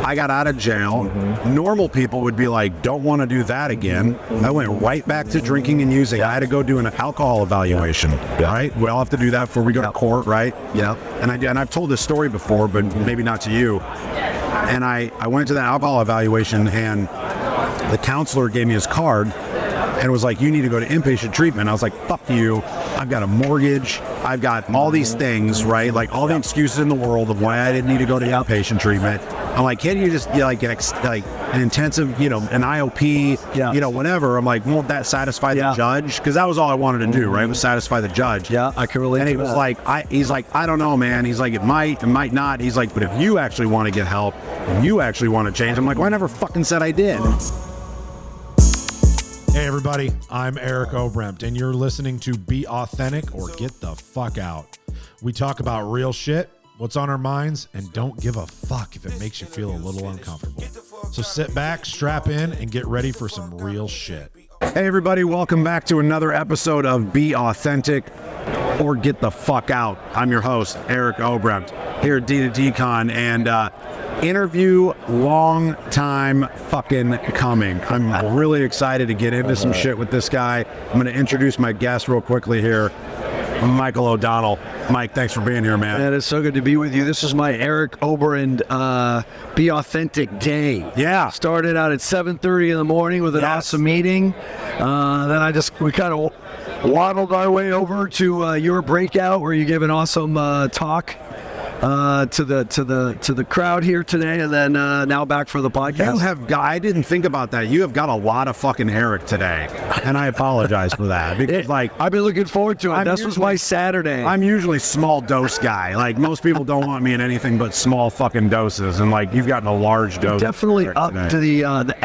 I got out of jail. Normal people would be like, don't want to do that again. I went right back to drinking and using. I had to go do an alcohol evaluation, right? We all have to do that before we go to court, right? Yeah. And I've told this story before, but maybe not to you. And I went to the alcohol evaluation, and the counselor gave me his card and was like, you need to go to inpatient treatment. I was like, fuck you. I've got a mortgage. I've got all these things, right? Like all the excuses in the world of why I didn't need to go to outpatient treatment. I'm like, can't you just like an intensive, an IOP, whatever. I'm like, won't that satisfy the judge? Because that was all I wanted to do, right? Was satisfy the judge. Yeah, I can relate. And he was like, he's like, I don't know, man. He's like, it might not. He's like, but if you actually want to get help and you actually want to change, I'm like, well, I never fucking said I did. Hey everybody, I'm Eric Oberembt, and you're listening to Be Authentic or Get the Fuck Out. We talk about real shit, what's on our minds, and don't give a fuck if it makes you feel a little uncomfortable. So sit back, strap in, and get ready for some real shit. Hey everybody, welcome back to another episode of Be Authentic or Get the Fuck Out. I'm your host, Eric Oberembt, here at D2DCon, and interview long time fucking coming. I'm really excited to get into some shit with this guy. I'm going to introduce my guest real quickly here, Michael O'Donnell. Mike, thanks for being here, man. Man, it's so good to be with you. This is my Eric Oberembt Be Authentic Day. Yeah. Started out at 7:30 in the morning with an awesome meeting. Then we kind of waddled our way over to your breakout where you gave an awesome talk to the crowd here today, and then now back for the podcast. I didn't think about that. You have got a lot of fucking Eric today, and I apologize for that because I've been looking forward to it. This was my Saturday. I'm usually small dose guy. Like most people don't want me in anything but small fucking doses, and like you've gotten a large dose. Definitely up today to the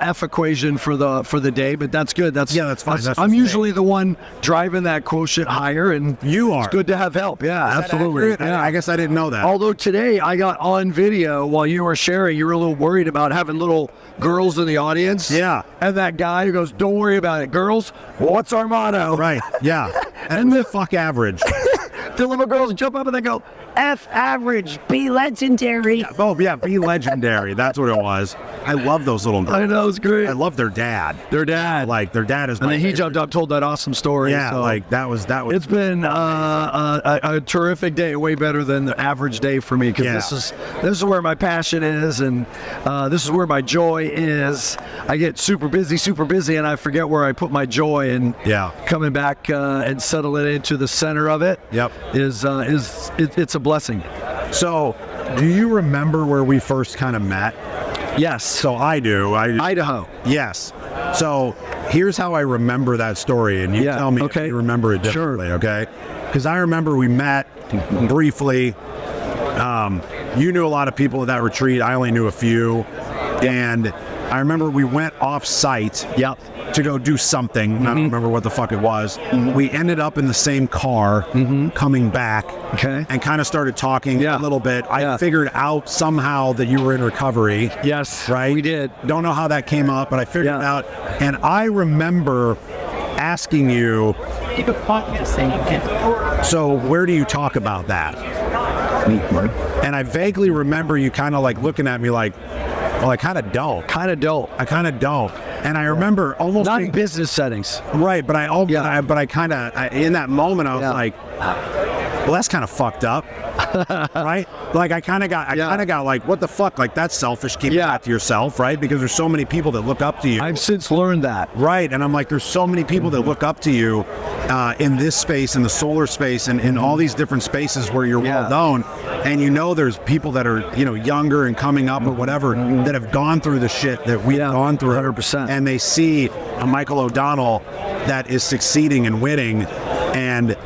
F equation for the day, but that's good. That's fine. I'm usually the one driving that quotient higher, and you are. It's good to have help. Yeah, absolutely. Yeah, I guess I didn't know that. Although today I got on video while you were sharing, you were a little worried about having little girls in the audience. Yeah. And that guy who goes, don't worry about it. Girls, what's our motto? Right. Yeah. And the fuck average. The little girls jump up and they go, F average, be legendary. Yeah, be legendary. That's what it was. I love those little girls. I know, it's great. I love their dad. Their dad is. And then he jumped up, told that awesome story. Yeah, so like that was. It's been a terrific day, way better than the average day for me, because this is where my passion is, and this is where my joy is. I get super busy, and I forget where I put my joy, and coming back and settle it into the center of it. Yep. It's a blessing. So, do you remember where we first kind of met? Yes. So I do. Idaho. Yes. So here's how I remember that story, and you tell me if you remember it differently, okay? Because I remember we met briefly. You knew a lot of people at that retreat. I only knew a few. And I remember we went off-site to go do something. I don't remember what the fuck it was. We ended up in the same car coming back and kind of started talking a little bit. I figured out somehow that you were in recovery. Yes, right? We did. Don't know how that came up, but I figured it out. And I remember asking you, so where do you talk about that? And I vaguely remember you kind of like looking at me like, well, I kind of don't. I kind of don't. And I remember almost not in business settings, right? But I kind of in that moment I was like, well, that's kind of fucked up, right? Like I kind of got like, what the fuck? Like that's selfish. Keep that to yourself, right? Because there's so many people that look up to you. I've since learned that, right? And I'm like, there's so many people that look up to you in this space, in the solar space, and in all these different spaces where you're well known. And there's people that are younger and coming up or whatever that have gone through the shit that we've gone through, 100%. And they see a Michael O'Donnell that is succeeding and winning, and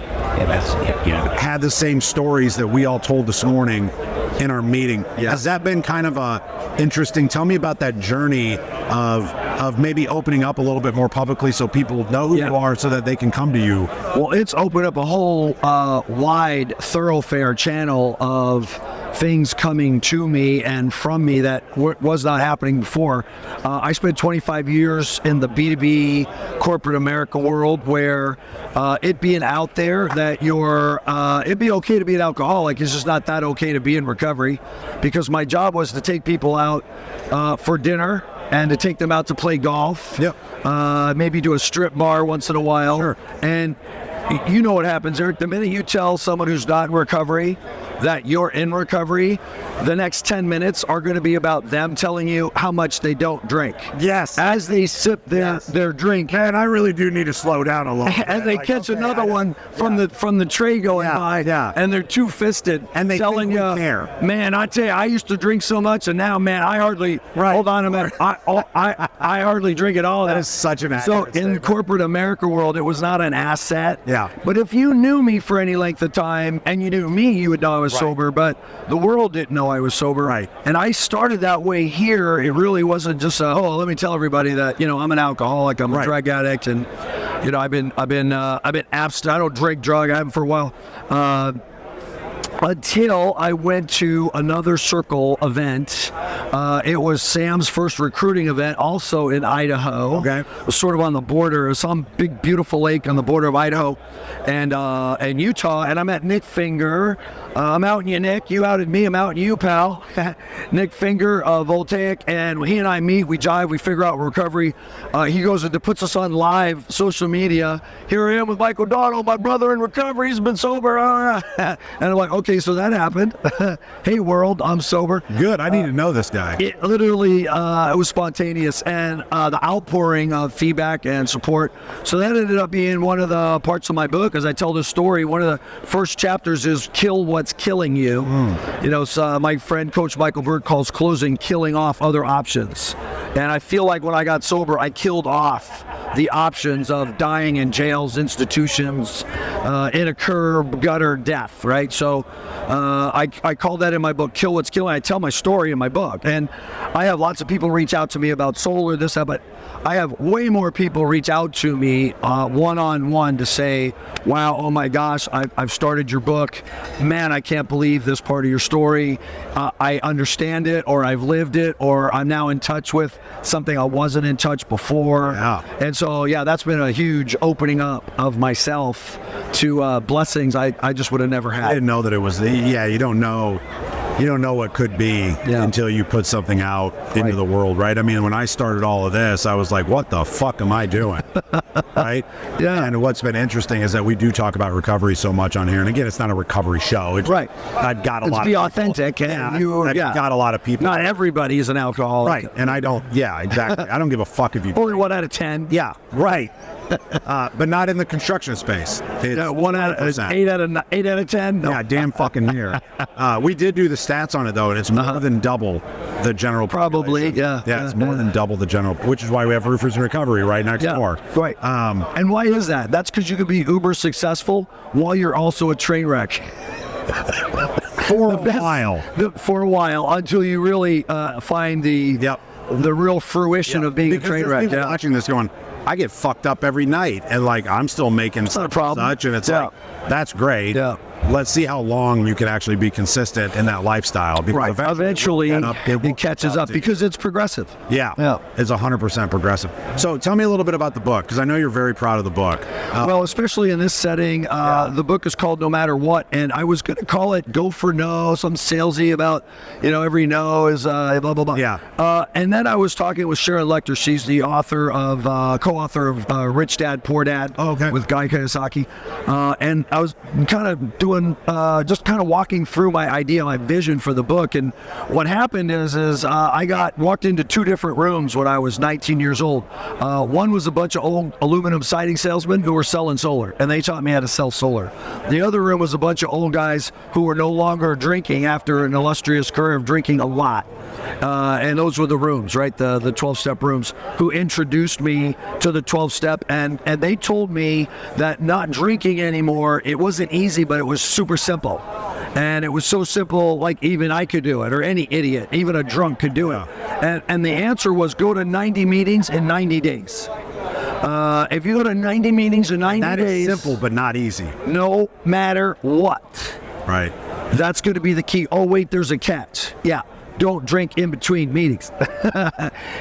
had the same stories that we all told this morning in our meeting. Has that been kind of interesting? Tell me about that journey of maybe opening up a little bit more publicly so people know who you are so that they can come to you. Well, it's opened up a whole wide thoroughfare channel of things coming to me and from me that was not happening before. I spent 25 years in the B2B corporate America world where it being out there that it'd be okay to be an alcoholic. It's just not that okay to be in recovery, because my job was to take people out for dinner and to take them out to play golf. Yep. Maybe do a strip bar once in a while. Sure. And you know what happens, Eric. The minute you tell someone who's not in recovery that you're in recovery, the next 10 minutes are going to be about them telling you how much they don't drink. Yes. As they sip their drink. Man, I really do need to slow down a little bit. And they catch another one from the tray going by. Yeah. And they're two-fisted. And they telling think we you, care. man, I tell you, I used to drink so much, and now, man, I hardly. Right. Hold on a minute. I hardly drink at all. That is such an So accurate in statement. corporate America world, it was not an asset. Yeah. But if you knew me for any length of time, and you knew me, you would know I was sober. But the world didn't know I was sober. Right. And I started that way here. It really wasn't just let me tell everybody that I'm an alcoholic, I'm a drug addict, and I've been abstinent. I don't drink drug. I haven't for a while. Until I went to another circle event. It was Sam's first recruiting event, also in Idaho. Okay. It was sort of on the border. It was some big, beautiful lake on the border of Idaho and Utah. And I met Nick Finger. I'm outing you, Nick. You outed me. I'm outing you, pal. Nick Finger, Voltaic. And he and I meet. We jive. We figure out recovery. He goes and puts us on live social media. Here I am with Mike O'Donnell, my brother in recovery. He's been sober. And I'm like, okay, so that happened. Hey, world, I'm sober. Good. I need to know this guy. It literally, it was spontaneous, and the outpouring of feedback and support. So that ended up being one of the parts of my book. As I tell this story, one of the first chapters is kill what's killing you. So my friend Coach Michael Bird calls closing killing off other options. And I feel like when I got sober, I killed off the options of dying in jails, institutions, in a curb, gutter death, right? So I call that in my book, Kill What's Killing. I tell my story in my book. And I have lots of people reach out to me about solar, this, that, but I have way more people reach out to me one-on-one to say, wow, oh my gosh, I've started your book. Man, I can't believe this part of your story. I understand it, or I've lived it, or I'm now in touch with something I wasn't in touch before. Yeah. And so, that's been a huge opening up of myself to blessings I just would have never had. I didn't know that it was you don't know what could be until you put something out into the world, right? I mean, when I started all of this, I was like, what the fuck am I doing? Right? Yeah. And what's been interesting is that we do talk about recovery so much on here. And again, it's not a recovery show. It's, right. I've got a Let's lot be of authentic. people. And I've got a lot of people. Not everybody is an alcoholic. Right. And I don't, exactly. I don't give a fuck if you. Only 1 out of 10. Yeah, right. But not in the construction space. It's 1 out of 8 out of 10. No. Yeah, damn fucking near. We did do the stats on it though, and it's more than double the general Probably, population. Yeah, it's more than double the general, which is why we have Roofers in Recovery right next door. Right. And why is that? That's because you can be uber successful while you're also a train wreck. For a while, until you really find the real fruition of being a train wreck. People watching this going, I get fucked up every night, and like I'm still making not a problem. such, and it's like that's great. Yeah. Let's see how long you can actually be consistent in that lifestyle. Because Eventually it catches up because it's progressive. Yeah. It's 100% progressive. So tell me a little bit about the book, because I know you're very proud of the book. Well, especially in this setting, the book is called No Matter What, and I was going to call it Go for No, some salesy about, every no is blah, blah, blah. Yeah. And then I was talking with Sharon Lecter. She's the author of, co-author of Rich Dad, Poor Dad with Guy Kiyosaki. And I was kind of doing, just kind of walking through my idea, my vision for the book. And what happened is I walked into 2 different rooms when I was 19 years old. One was a bunch of old aluminum siding salesmen who were selling solar, and they taught me how to sell solar. The other room was a bunch of old guys who were no longer drinking after an illustrious career of drinking a lot. And those were the rooms, right? The 12-step rooms, who introduced me to the 12-step, and they told me that not drinking anymore, it wasn't easy, but it was super simple. And it was so simple, like even I could do it, or any idiot, even a drunk could do it. And the answer was go to 90 meetings in 90 days. If you go to 90 meetings in 90 days... That is simple, but not easy. No matter what. Right. That's going to be the key. Oh, wait, there's a catch. Yeah. Don't drink in between meetings.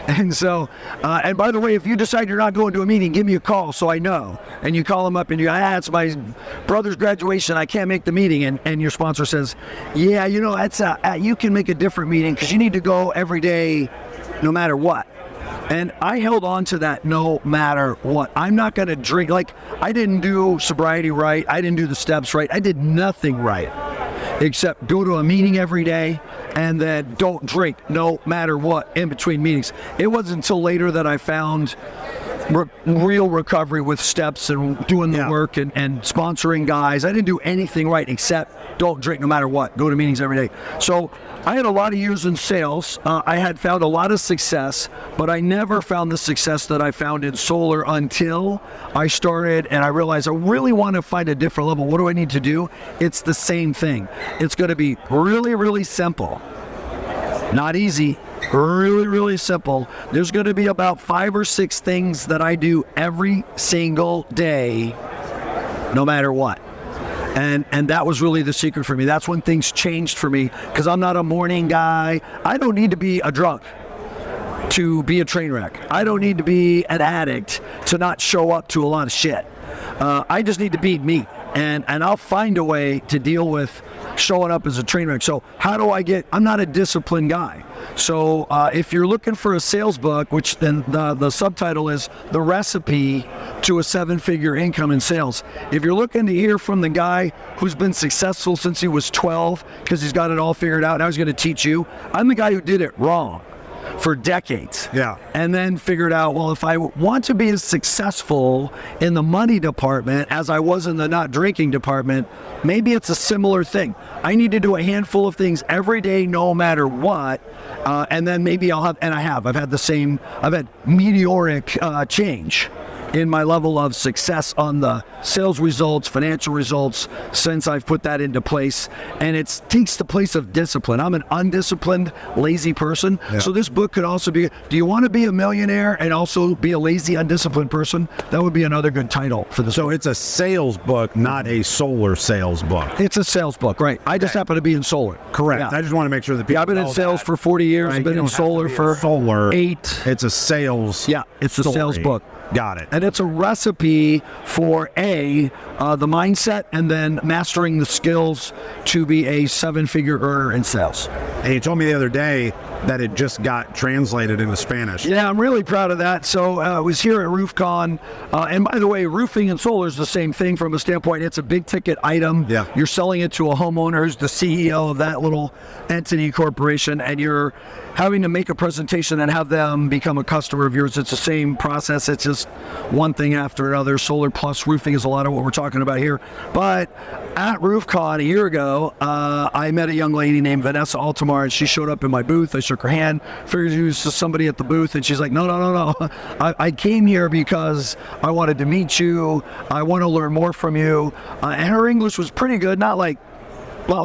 And so, and by the way, if you decide you're not going to a meeting, give me a call so I know. And you call them up and you, it's my brother's graduation, I can't make the meeting. And your sponsor says, yeah, you know, that's you can make a different meeting because you need to go every day no matter what. And I held on to that no matter what. I'm not going to drink. Like, I didn't do sobriety right. I didn't do the steps right. I did nothing right except go to a meeting every day and then don't drink no matter what in between meetings. It wasn't until later that I found real recovery with steps and doing the work and sponsoring guys. I didn't do anything right except don't drink no matter what. Go to meetings every day. So I had a lot of years in sales. I had found a lot of success, but I never found the success that I found in solar until I started and I realized I really want to find a different level. What do I need to do? It's the same thing. It's going to be really, really simple. Not easy. Really, really simple. There's going to be about 5 or 6 things that I do every single day, no matter what. And that was really the secret for me. That's when things changed for me, because I'm not a morning guy. I don't need to be a drunk to be a train wreck. I don't need to be an addict to not show up to a lot of shit. I just need to be me. And I'll find a way to deal with showing up as a train wreck. So how do I'm not a disciplined guy. So if you're looking for a sales book, which then the subtitle is The Recipe to a 7-Figure Income in Sales. If you're looking to hear from the guy who's been successful since he was 12, because he's got it all figured out, and I was going to teach you, I'm the guy who did it wrong for decades. Yeah. And then figured out, well, if I want to be as successful in the money department as I was in the not drinking department, maybe it's a similar thing. I need to do a handful of things every day, no matter what. And then maybe I've had meteoric change in my level of success on the sales results, financial results, since I've put that into place. And it takes the place of discipline. I'm an undisciplined, lazy person. Yeah. So this book could also be, do you want to be a millionaire and also be a lazy, undisciplined person? That would be another good title for this. So it's a sales book, not a solar sales book. It's a sales book, right. I just happen to be in solar. Correct. Yeah. I just want to make sure that people I've been in sales for 40 years. Right. I've been in solar for 8. It's a sales it's a sales book. Got it. And it's a recipe for the mindset and then mastering the skills to be a 7-figure earner in sales. And you told me the other day that it just got translated into Spanish. Yeah, I'm really proud of that. So I was here at RoofCon. And by the way, roofing and solar is the same thing from a standpoint. It's a big ticket item. Yeah. You're selling it to a homeowner who's the CEO of that little entity corporation, and you're having to make a presentation and have them become a customer of yours. It's the same process. It's just one thing after another. Solar plus roofing is a lot of what we're talking about here. But at RoofCon a year ago, I met a young lady named Vanessa Altamar, and she showed up in my booth. I shook her hand, figured she was somebody at the booth, and she's like, no. I came here because I wanted to meet you. I want to learn more from you. And her English was pretty good, not like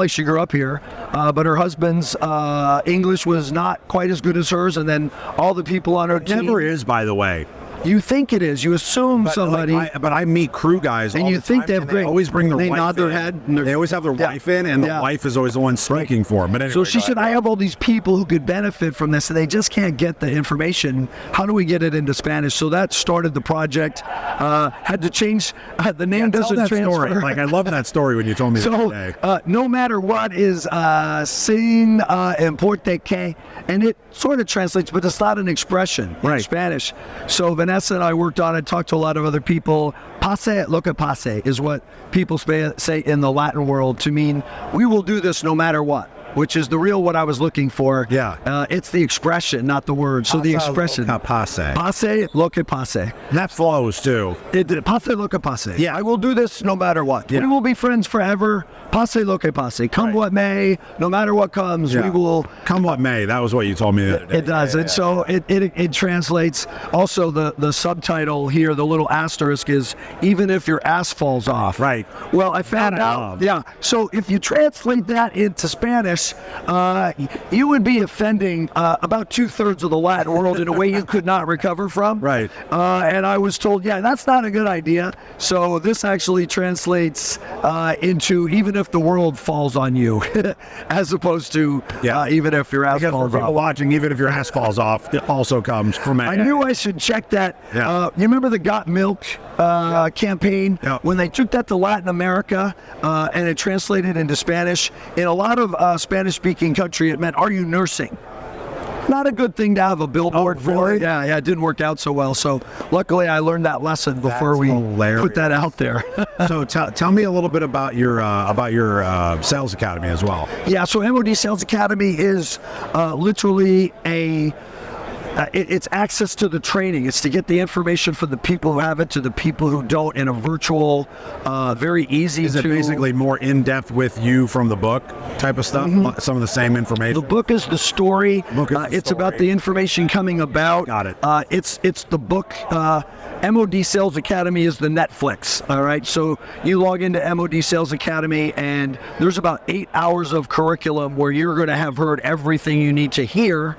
she grew up here, but her husband's English was not quite as good as hers, and then all the people on her team. It never is, by the way. You think it is. You assume somebody. But I meet crew guys and you think they have great. They always bring their wife They nod their head. They always have their wife in, and the wife is always the one speaking for them. But anyway, so she said, I have all these people who could benefit from this, and they just can't get the information. How do we get it into Spanish? So that started the project. Had to change. The name doesn't transfer. Story. Like, I love that story when you told me that today. No matter what is sin importe que, and it sort of translates, but it's not an expression in Spanish. So Vanessa and I worked on it, talked to a lot of other people. Pase lo que pase is what people say in the Latin world to mean we will do this no matter what, which is the real what I was looking for. Yeah. It's the expression, not the word. So the expression. Pase. Pase lo que pase. And that flows too. Pase lo que pase. Yeah. I will do this no matter what. Yeah. We will be friends forever. Pase lo que pase. Come what may, no matter what comes, we will. Come what may. That was what you told me the other day. It does. And so it translates. Also, the subtitle here, the little asterisk is, even if your ass falls off. Right. Well, I found out. Yeah. So if you translate that into Spanish, works, you would be offending about 2/3 of the Latin world in a way you could not recover from. Right. And I was told, yeah, that's not a good idea. So this actually translates into even if the world falls on you, as opposed to even if your ass falls off. Watching, even if your ass falls off, it also comes from I knew I should check that. Yeah. You remember the Got Milk campaign? Yeah. When they took that to Latin America and it translated into Spanish, in a lot of Spanish-speaking country, it meant, are you nursing? Not a good thing to have a billboard for it. Yeah, it didn't work out so well. So luckily I learned that lesson before we put that out there. So tell me a little bit about your sales academy as well. Yeah, so MOD Sales Academy is literally it's access to the training. It's to get the information from the people who have it to the people who don't in a virtual, very easy. Is it basically more in-depth with you from the book type of stuff? Mm-hmm. Some of the same information? The book is the story. It's about the information coming about. Got it. It's the book. MOD Sales Academy is the Netflix. All right. So you log into MOD Sales Academy and there's about 8 hours of curriculum where you're going to have heard everything you need to hear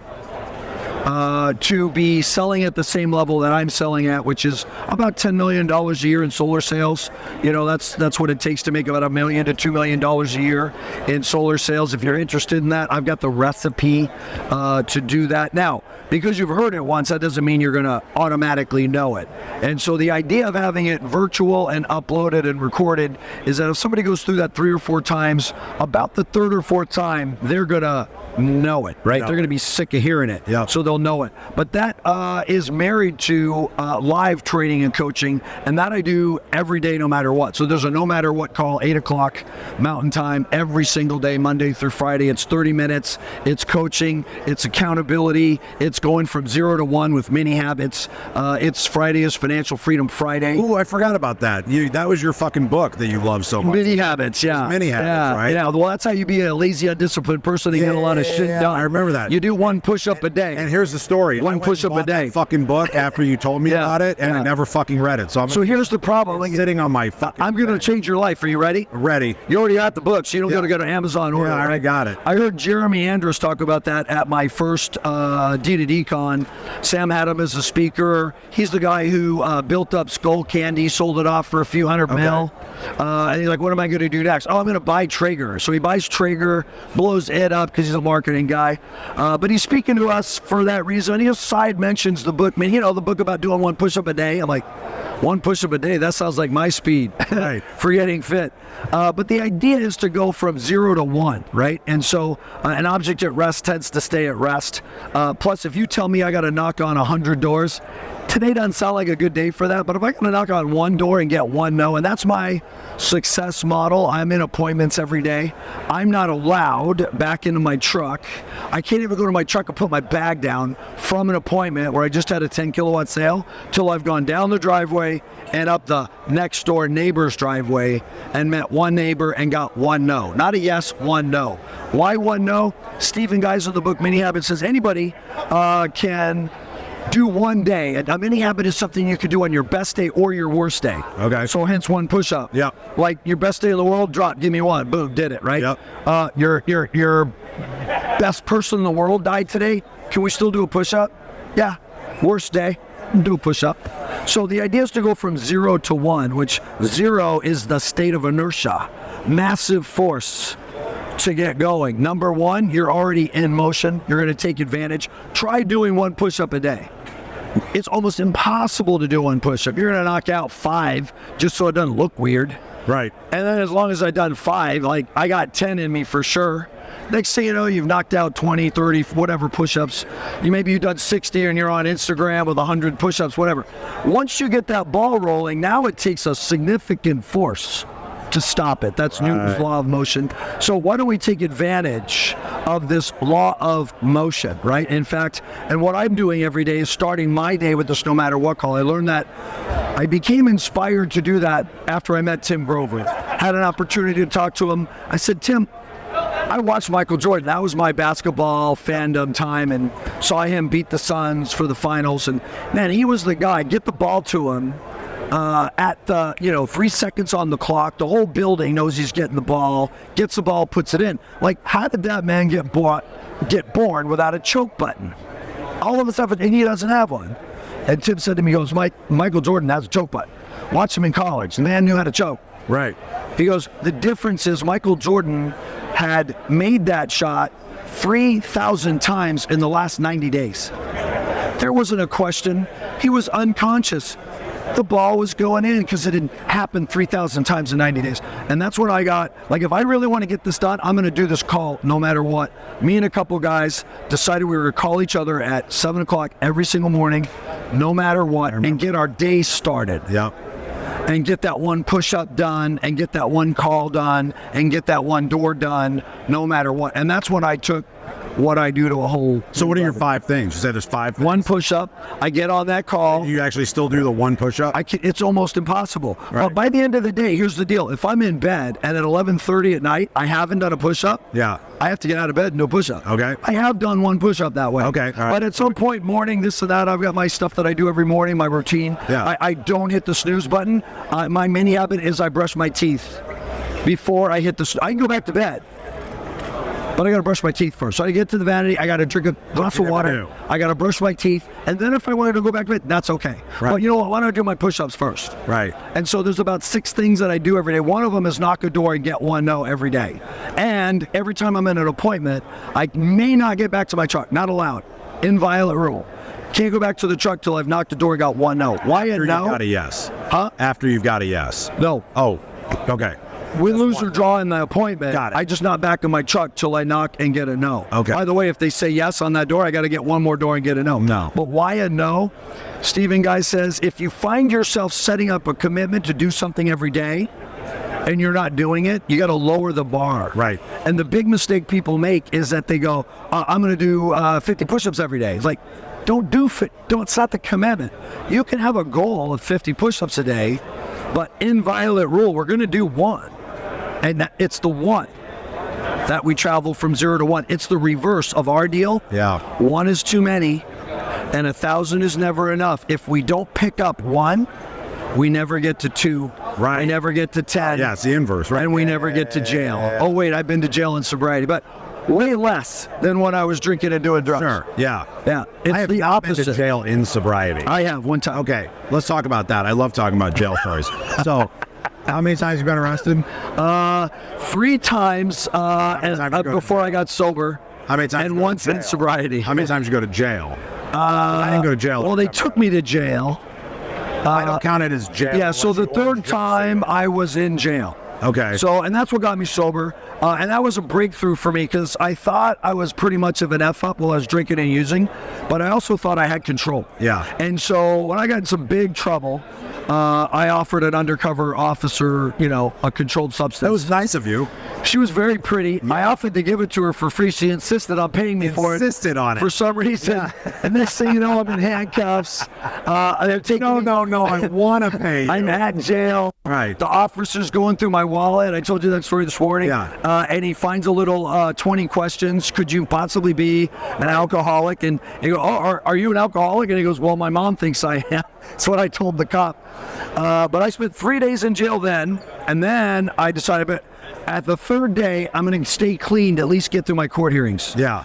to be selling at the same level that I'm selling at, which is about $10 million a year in solar sales. You know, that's what it takes to make about $1 million to $2 million a year in solar sales. If you're interested in that, I've got the recipe to do that. Now, because you've heard it once, that doesn't mean you're going to automatically know it. And so the idea of having it virtual and uploaded and recorded is that if somebody goes through that 3 or 4 times, about the 3rd or 4th time, they're going to know it, right? They're going to be sick of hearing it. So they'll know it. But that is married to live training and coaching, and that I do every day no matter what. So there's a no matter what call, 8 o'clock Mountain Time, every single day, Monday through Friday. It's 30 minutes. It's coaching. It's accountability. It's going from 0 to 1 with mini habits. It's Friday is Financial Freedom Friday. Ooh, I forgot about that. That was your fucking book that you love so much. Mini habits, yeah. Mini habits, right? Yeah, well, that's how you be a lazy, undisciplined person and get a lot of shit done. I remember that. You do 1 push-up a day. And here's the story. One push-up a day. Fucking book after you told me about it, and I never fucking read it. So here's the problem. Like, sitting on my fucking I'm going to change your life. Are you ready? Ready. You already got the book, so you don't got to go to Amazon order. Yeah, I already got it. I heard Jeremy Andrus talk about that at my first D2D con. Sam had him as a speaker. He's the guy who built up Skull Candy, sold it off for a few $100 million. And he's like, what am I going to do next? Oh, I'm going to buy Traeger. So he buys Traeger, blows it up because he's a marketing guy. But he's speaking to us for that reason. He side mentions the book. I mean, the book about doing 1 push-up a day. I'm like, 1 push-up a day? That sounds like my speed for getting fit. But the idea is to go from 0 to 1, right? And so an object at rest tends to stay at rest. Plus, if you tell me I got to knock on 100 doors, today doesn't sound like a good day for that, but if I can knock on 1 door and get 1 no, and that's my success model. I'm in appointments every day. I'm not allowed back into my truck. I can't even go to my truck and put my bag down from an appointment where I just had a 10 kilowatt sale till I've gone down the driveway and up the next door neighbor's driveway and met 1 neighbor and got 1 no. Not a yes, 1 no. Why 1 no? Stephen Geisel in the book Mini Habits says anybody can do 1 day. A mini habit is something you can do on your best day or your worst day. Okay. So hence 1 push-up. Yeah. Like your best day in the world, drop, give me 1. Boom, did it, right? Yep. Your best person in the world died today. Can we still do a push-up? Yeah. Worst day, do a push-up. So the idea is to go from 0 to 1, which 0 is the state of inertia. Massive force to get going. Number 1, you're already in motion. You're going to take advantage. Try doing 1 push-up a day. It's almost impossible to do 1 push-up. You're going to knock out 5 just so it doesn't look weird. Right. And then as long as I've done 5, like I got 10 in me for sure. Next thing you know, you've knocked out 20, 30, whatever push-ups. Maybe you've done 60 and you're on Instagram with 100 push-ups, whatever. Once you get that ball rolling, now it takes a significant force to stop it. That's Newton's law of motion. So why don't we take advantage of this law of motion, right? In fact, and what I'm doing every day is starting my day with this no matter what call. I learned that I became inspired to do that after I met Tim Grover. Had an opportunity to talk to him. I said, Tim, I watched Michael Jordan. That was my basketball fandom time and saw him beat the Suns for the finals. And man, he was the guy. Get the ball to him. at the 3 seconds on the clock. The whole building knows he's getting the ball, gets the ball, puts it in. Like, how did that man get born without a choke button? All of a sudden, and he doesn't have one. And Tim said to me, he goes, Michael Jordan has a choke button. Watch him in college. The man knew how to choke. Right. He goes, the difference is Michael Jordan had made that shot 3,000 times in the last 90 days. There wasn't a question. He was unconscious. The ball was going in because it had happened 3,000 times in 90 days. And that's what I got. Like, if I really want to get this done, I'm going to do this call no matter what. Me and a couple guys decided we were going to call each other at 7 o'clock every single morning, no matter what, and get our day started. Yep. And get that one push-up done, and get that one call done, and get that one door done, no matter what. And that's when I took what I do to a whole. So what are your 5 things? You said there's 5 things. One push-up. I get on that call. You actually still do the one push-up? It's almost impossible. Right. But by the end of the day, here's the deal. If I'm in bed and at 11:30 at night, I haven't done a push-up, Yeah. I have to get out of bed and do a push-up. Okay. I have done one push-up that way. Okay, all right. But at some point, morning, this and that, I've got my stuff that I do every morning, my routine. Yeah. I don't hit the snooze button. My mini habit is I brush my teeth before I hit the I can go back to bed, but I got to brush my teeth first. So I get to the vanity, I got to drink a glass of water, do. I got to brush my teeth, and then if I wanted to go back to bed, that's okay. Right. But you know what? Why don't I do my push-ups first? Right. And so there's about 6 things that I do every day. One of them is knock a door and get one no every day. And every time I'm in an appointment, I may not get back to my truck. Not allowed. Inviolate rule. Can't go back to the truck till I've knocked the door and got one no. Why a After no? you've got a yes. Huh? After you've got a yes. No. Oh, okay. Win, lose, or draw in the appointment. Got it. I just not back in my truck till I knock and get a no. Okay. By the way, if they say yes on that door, I got to get one more door and get a no. No. But why a no? Stephen Guy says, if you find yourself setting up a commitment to do something every day and you're not doing it, you got to lower the bar. Right. And the big mistake people make is that they go, I'm going to do 50 push-ups every day. It's like, it's not the commitment. You can have a goal of 50 push-ups a day, but inviolate rule, we're going to do one. And it's the one that we travel from 0 to 1. It's the reverse of our deal. Yeah. 1 is too many, and 1,000 is never enough. If we don't pick up 1, we never get to 2. Right. We never get to 10. Yeah, it's the inverse, right? And we never get to jail. Oh, wait, I've been to jail in sobriety, but way less than when I was drinking and doing drugs. Sure. Yeah. Yeah. It's I have the not been opposite. to jail in sobriety. I have one time. Okay, let's talk about that. I love talking about jail stories. So, how many times have you been arrested? 3 times before I got sober. How many times? And once in sobriety. How many times did you go to jail? I didn't go to jail. Well, they took me to jail. I don't count it as jail. Yeah, so the 3rd time I was in jail. Okay. So, and that's what got me sober. And that was a breakthrough for me because I thought I was pretty much of an F-up while I was drinking and using, but I also thought I had control. Yeah. And so when I got in some big trouble, I offered an undercover officer, a controlled substance. That was nice of you. She was very pretty. I offered to give it to her for free. She insisted on paying me for it. Insisted on it. For some reason. Yeah. And next thing you know, I'm in handcuffs. They're taking No, I want to pay you. I'm at jail. Right. The officer's going through my wallet. I told you that story this morning. Yeah. And he finds a little 20 questions. Could you possibly be an alcoholic? And he goes, are you an alcoholic? And he goes, well, my mom thinks I am. That's what I told the cop. But I spent 3 days in jail then. And then I decided, but at the 3rd day, I'm going to stay clean to at least get through my court hearings. Yeah.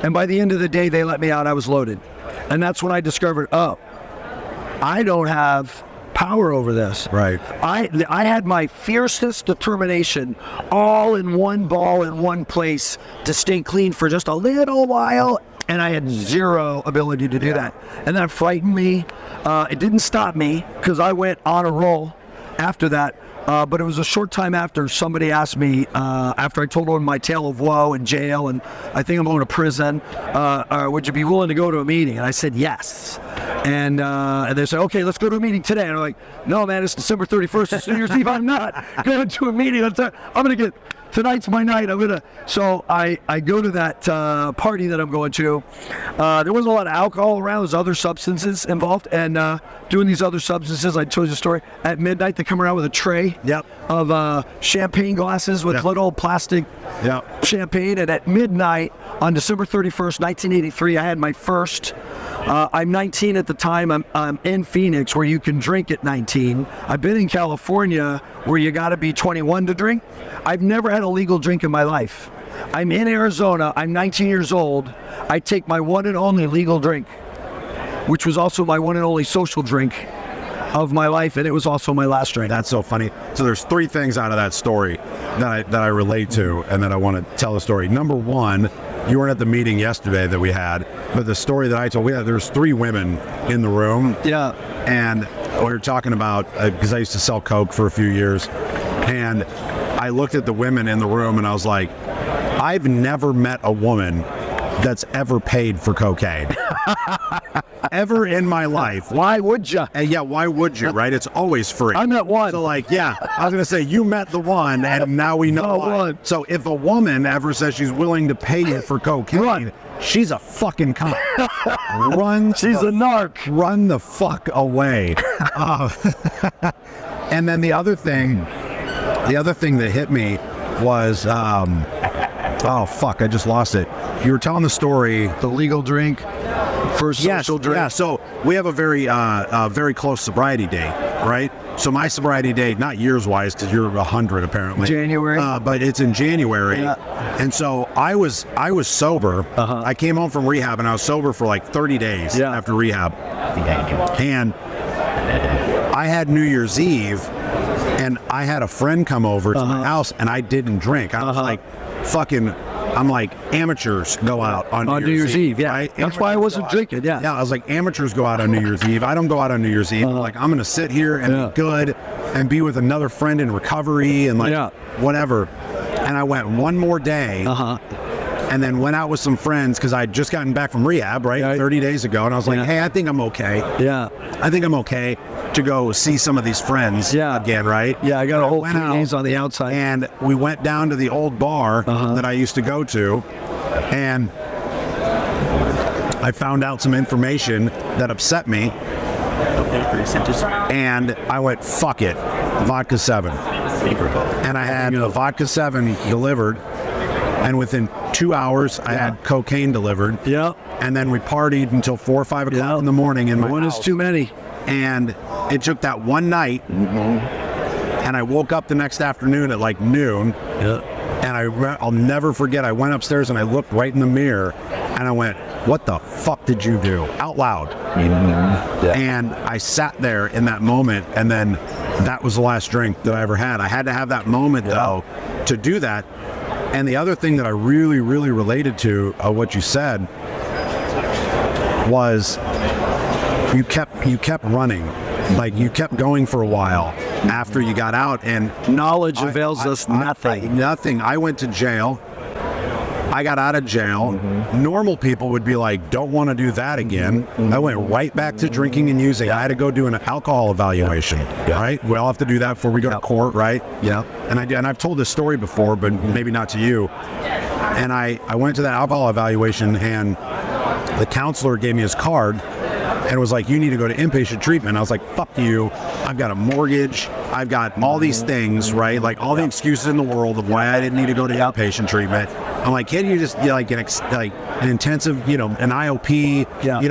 And by the end of the day, they let me out. I was loaded. And that's when I discovered, I don't have power over this. Right. I had my fiercest determination all in one ball in one place to stay clean for just a little while, and I had 0 ability to do that. And that frightened me. It didn't stop me because I went on a roll after that. But it was a short time after somebody asked me, after I told them my tale of woe in jail and I think I'm going to prison, would you be willing to go to a meeting? And I said yes. And they said, okay, let's go to a meeting today. And I'm like, no, man, it's December 31st. It's New Year's Eve. I'm not going to a meeting. I'm going to get, tonight's my night. So I go to that party that I'm going to. There wasn't a lot of alcohol around. There's other substances involved. And doing these other substances, I told you a story. At midnight, they come around with a tray of champagne glasses with little plastic champagne, and at midnight on December 31st, 1983, I had my first. I'm 19 at the time. I'm in Phoenix, where you can drink at 19. I've been in California, where you got to be 21 to drink. I've never had a legal drink in my life. I'm in Arizona. I'm 19 years old. I take my one and only legal drink, which was also my one and only social drink of my life, and it was also my last drink. That's so funny. So there's 3 things out of that story that I relate to, and that I want to tell the story. Number 1, you weren't at the meeting yesterday that we had, but the story that I told, there's 3 women in the room. Yeah. And we were talking about, because I used to sell Coke for a few years, and I looked at the women in the room and I was like, I've never met a woman that's ever paid for cocaine. Ever in my life. Why would you? Yeah, why would you, right? It's always free. I met one. So like, yeah, I was going to say, you met the one, and now we know why. So if a woman ever says she's willing to pay you for cocaine, she's a fucking cunt. She's a narc. Run the fuck away. And then the other thing that hit me was, oh fuck, I just lost it. You were telling the story. The legal drink, first social drink. Yeah, so we have a very close sobriety date, right? So my sobriety date, not years-wise, because you're 100 apparently. January. But it's in January. Yeah. And so I was sober. I came home from rehab, and I was sober for like 30 days after rehab. And I had New Year's Eve, and I had a friend come over to my house, and I didn't drink. I was like, I'm like, amateurs go out on New Year's Eve. Yeah, right? That's why I wasn't drinking. Yeah, I was like, amateurs go out on New Year's Eve. I don't go out on New Year's Eve. Like, I'm gonna sit here and be good and be with another friend in recovery and like whatever. And I went one more day. And then went out with some friends because I'd just gotten back from rehab, right? 30 days ago. And I was like, hey, I think I'm okay. Yeah. I think I'm okay to go see some of these friends again, right? Yeah, I got a whole 3 days on the outside. And we went down to the old bar that I used to go to. And I found out some information that upset me. And I went, fuck it, vodka 7. And I had a vodka 7 delivered. And within 2 hours, I had cocaine delivered. Yeah. And then we partied until 4 or 5 o'clock in the morning in my house. One is too many. And it took that one night. And I woke up the next afternoon at like noon. Yeah. And I'll never forget, I went upstairs and I looked right in the mirror. And I went, what the fuck did you do? Out loud. And I sat there in that moment. And then that was the last drink that I ever had. I had to have that moment, though, to do that. And the other thing that I really, really related to what you said was you kept running. Like, you kept going for a while after you got out, and knowledge avails us nothing. Nothing. I went to jail. I got out of jail. Normal people would be like, don't want to do that again. I went right back to drinking and using. I had to go do an alcohol evaluation, right? We all have to do that before we go to court, right? Yeah. And I did, and I've told this story before, but maybe not to you. And I went to that alcohol evaluation, and the counselor gave me his card and was like, you need to go to inpatient treatment. I was like, fuck you. I've got a mortgage. I've got all these things, right? Like all the excuses in the world of why I didn't need to go to outpatient treatment. I'm like, can't you just like an intensive, an IOP,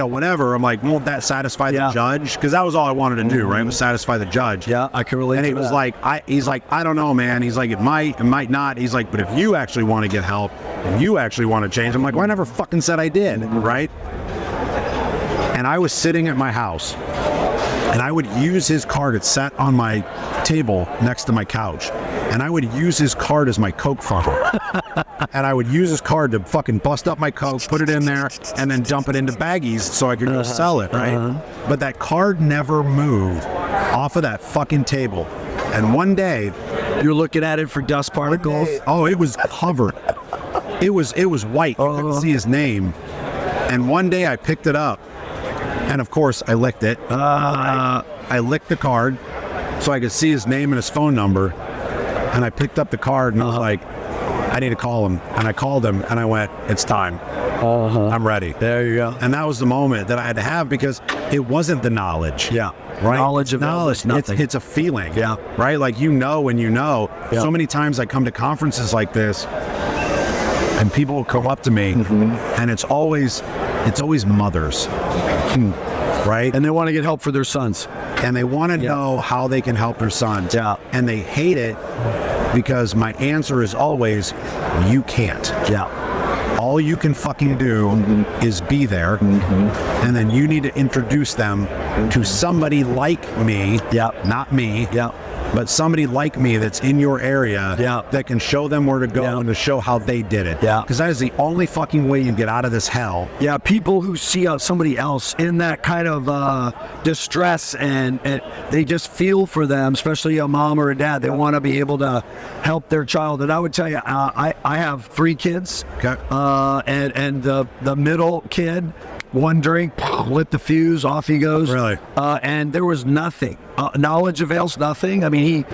whatever. I'm like, won't that satisfy the judge? Because that was all I wanted to do, right? Was satisfy the judge. Yeah, I can relate. And he was like, he's like, I don't know, man. He's like, it might not. He's like, but if you actually want to get help, and you actually want to change, I'm like, well, I never fucking said I did, right? And I was sitting at my house, and I would use his card. It sat on my table next to my couch, and I would use his card as my Coke funnel. And I would use his card to fucking bust up my Coke, put it in there, and then dump it into baggies so I could go sell it, right? But that card never moved off of that fucking table. And one day, you're looking at it for dust particles. It was covered. It was white. You couldn't see his name. And one day I picked it up, and of course I licked it. I licked the card so I could see his name and his phone number. And I picked up the card and I was like, I need to call him. And I called him and I went, it's time. I'm ready. There you go. And that was the moment that I had to have, because it wasn't the knowledge. Yeah. Right? Knowledge of nothing. It's a feeling. Yeah. Right? Like, when you know. Yeah. So many times I come to conferences like this, and people will come up to me, and it's always mothers, right? And they want to get help for their sons. And they want to know how they can help their sons. Yeah. And they hate it because my answer is always, you can't. Yeah. All you can fucking do is be there, and then you need to introduce them to somebody like me, not me, but somebody like me that's in your area that can show them where to go and to show how they did it. Because that is the only fucking way you get out of this hell. Yeah, people who see somebody else in that kind of distress and they just feel for them, especially a mom or a dad. They want to be able to help their child. And I would tell you, I have 3 kids. Okay. And the middle kid, one drink, lit the fuse, off he goes. Really? And there was nothing. Knowledge avails nothing. I mean, he,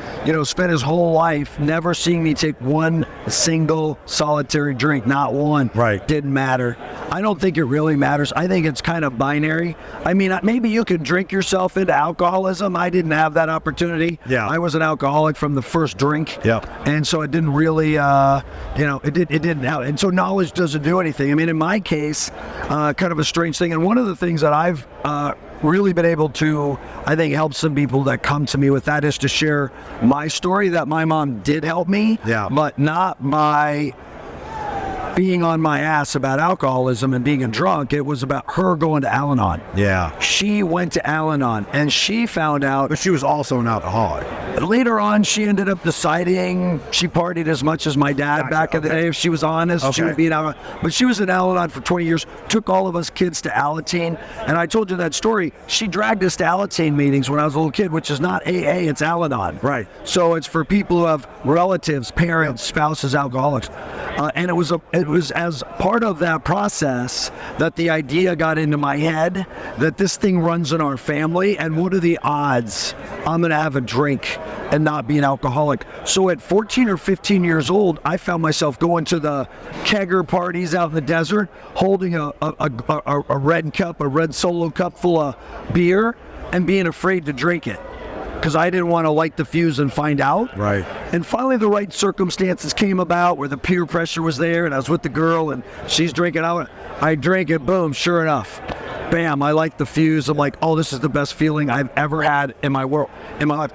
spent his whole life never seeing me take one single solitary drink, not one. Right. Didn't matter. I don't think it really matters. I think it's kind of binary. I mean, maybe you can drink yourself into alcoholism. I didn't have that opportunity. Yeah. I was an alcoholic from the first drink. Yep. And so it didn't really, it didn't help. And so knowledge doesn't do anything. I mean, in my case, kind of a strange thing. And one of the things that I've really been able to, I think, help some people that come to me with that is to share my story, that my mom did help me, but not by being on my ass about alcoholism and being a drunk. It was about her going to Al-Anon. Yeah. She went to Al-Anon and she found out. But she was also an alcoholic. Later on, she ended up deciding she partied as much as my dad back in the day. If she was honest, she would be an Al-Anon. But she was in Al-Anon for 20 years, took all of us kids to Alateen. And I told you that story. She dragged us to Alateen meetings when I was a little kid, which is not AA, it's Al-Anon. Right. So it's for people who have relatives, parents, spouses, alcoholics. And it was as part of that process that the idea got into my head that this thing runs in our family, and what are the odds I'm going to have a drink and not be an alcoholic? So at 14 or 15 years old, I found myself going to the kegger parties out in the desert, holding a red cup, a red Solo cup full of beer, and being afraid to drink it, because I didn't want to light the fuse and find out. Right. And finally the right circumstances came about where the peer pressure was there, and I was with the girl and she's drinking. I drank it, boom, sure enough. Bam, I light the fuse. I'm like, oh, this is the best feeling I've ever had in my life.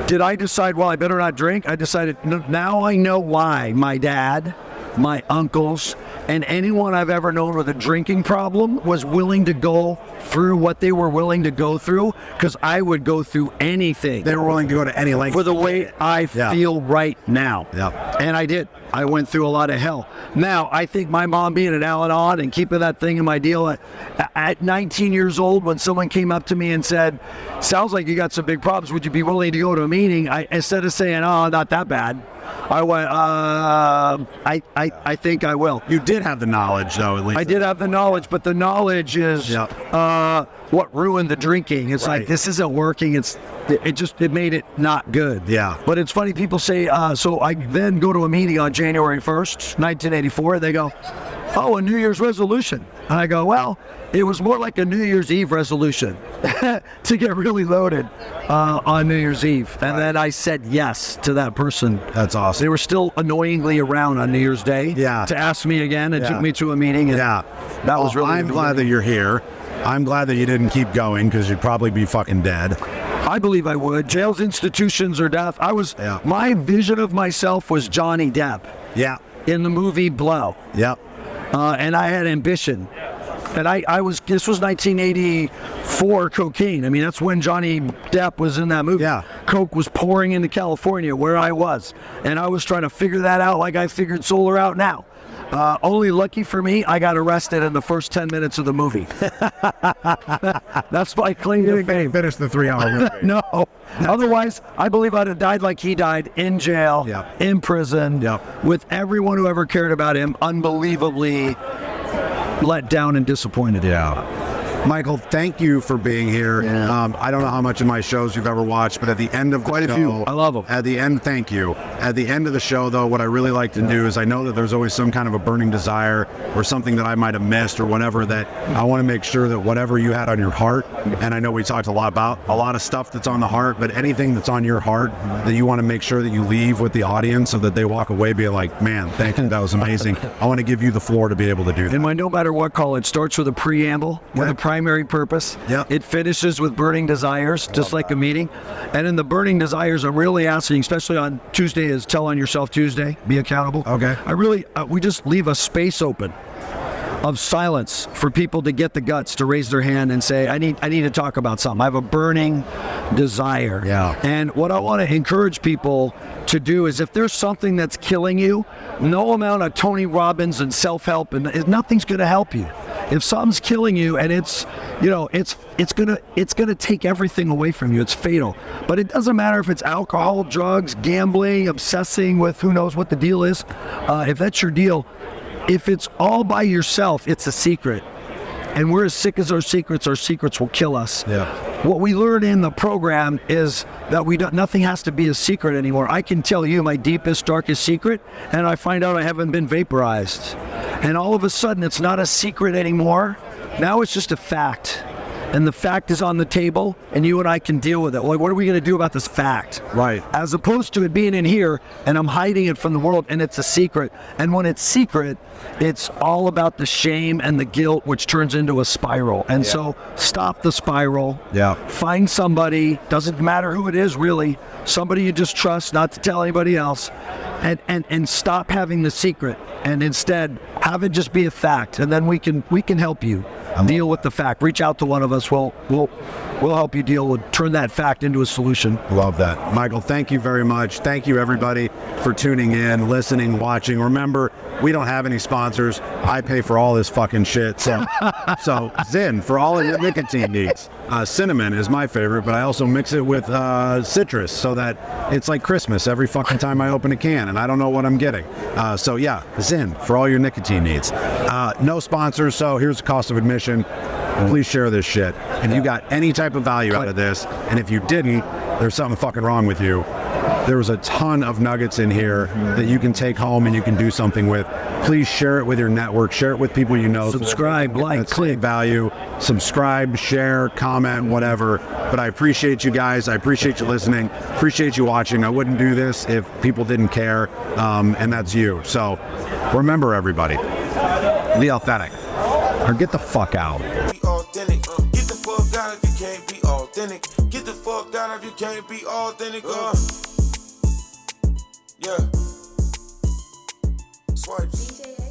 Did I decide, well, I better not drink? I decided, now I know why my dad, my uncles, and anyone I've ever known with a drinking problem was willing to go through what they were willing to go through, because I would go through anything. They were willing to go to any length for the way I feel right now. Yeah. And I did. I went through a lot of hell. Now, I think my mom being an Al-Anon and keeping that thing in my deal at 19 years old, when someone came up to me and said, sounds like you got some big problems, would you be willing to go to a meeting? Instead of saying, oh, not that bad, I went, I think I will. You did have the knowledge, though, at least. I did have the knowledge, but the knowledge is what ruined the drinking. It's like, this isn't working. It made it not good. Yeah. But it's funny, people say, so I then go to a meeting on January 1st, 1984, they go, oh, a New Year's resolution. And I go, well, it was more like a New Year's Eve resolution to get really loaded on New Year's Eve. And then I said yes to that person. That's awesome. They were still annoyingly around on New Year's Day to ask me again and took me to a meeting. And that was really I'm glad that you're here. I'm glad that you didn't keep going, because you'd probably be fucking dead. I believe I would. Jails, institutions, or death. My vision of myself was Johnny Depp. Yeah. In the movie Blow. Yep. And I had ambition. And this was 1984 cocaine. I mean, that's when Johnny Depp was in that movie. Yeah. Coke was pouring into California, where I was. And I was trying to figure that out like I figured solar out now. Only lucky for me, I got arrested in the first 10 minutes of the movie. That's my claim to fame. Finish the 3-hour movie. No. Otherwise, I believe I'd have died like he died, in jail, in prison, with everyone who ever cared about him unbelievably let down and disappointed. Yeah. Michael, thank you for being here. Yeah. I don't know how much of my shows you've ever watched, but at the end of quite a few. I love them. At the end, thank you. At the end of the show, though, what I really like to do is I know that there's always some kind of a burning desire or something that I might have missed or whatever, that I want to make sure that whatever you had on your heart, and I know we talked a lot about a lot of stuff that's on the heart, but anything that's on your heart that you want to make sure that you leave with the audience so that they walk away being like, man, thank you, that was amazing. I want to give you the floor to be able to do that. And my no matter what call, it starts with a preamble, with a primary purpose. Yep. It finishes with burning desires, just like a meeting. And in the burning desires, I'm really asking, especially on Tuesday, is Tell on Yourself Tuesday, be accountable. Okay. I really, we just leave a space open of silence for people to get the guts to raise their hand and say, I need to talk about something. I have a burning desire. Yeah. And what I want to encourage people to do is, if there's something that's killing you, no amount of Tony Robbins and self-help and nothing's going to help you. If something's killing you and it's gonna take everything away from you, it's fatal. But it doesn't matter if it's alcohol, drugs, gambling, obsessing with who knows what the deal is. If that's your deal, if it's all by yourself, it's a secret. And we're as sick as our secrets will kill us. Yeah. What we learn in the program is that nothing has to be a secret anymore. I can tell you my deepest, darkest secret, and I find out I haven't been vaporized. And all of a sudden, it's not a secret anymore. Now it's just a fact. And the fact is on the table, and you and I can deal with it. Like, what are we going to do about this fact? Right. As opposed to it being in here, and I'm hiding it from the world, and it's a secret. And when it's secret, it's all about the shame and the guilt, which turns into a spiral. And so stop the spiral. Yeah. Find somebody, doesn't matter who it is really, somebody you just trust, not to tell anybody else, and stop having the secret, and instead have it just be a fact. And then we can help you deal with the fact. Reach out to one of us. We'll help you turn that fact into a solution. Love that. Michael, thank you very much. Thank you, everybody, for tuning in, listening, watching. Remember, we don't have any sponsors. I pay for all this fucking shit. So Zyn, for all of your nicotine needs. Cinnamon is my favorite, but I also mix it with citrus so that it's like Christmas every fucking time I open a can, and I don't know what I'm getting. So yeah, Zyn, for all your nicotine needs. No sponsors, so here's the cost of admission. Please share this shit. If you got any type of value out of this, and if you didn't, there's something fucking wrong with you. There was a ton of nuggets in here that you can take home and you can do something with. Please share it with your network. Share it with people you know. Subscribe, like, click. Value. Subscribe, share, comment, whatever. But I appreciate you guys. I appreciate you listening. Appreciate you watching. I wouldn't do this if people didn't care, and that's you. So remember, everybody, be authentic or get the fuck out. Be authentic. Get the fuck out if you can't be authentic. Get the fuck out if you can't be authentic. Yeah. Swipes.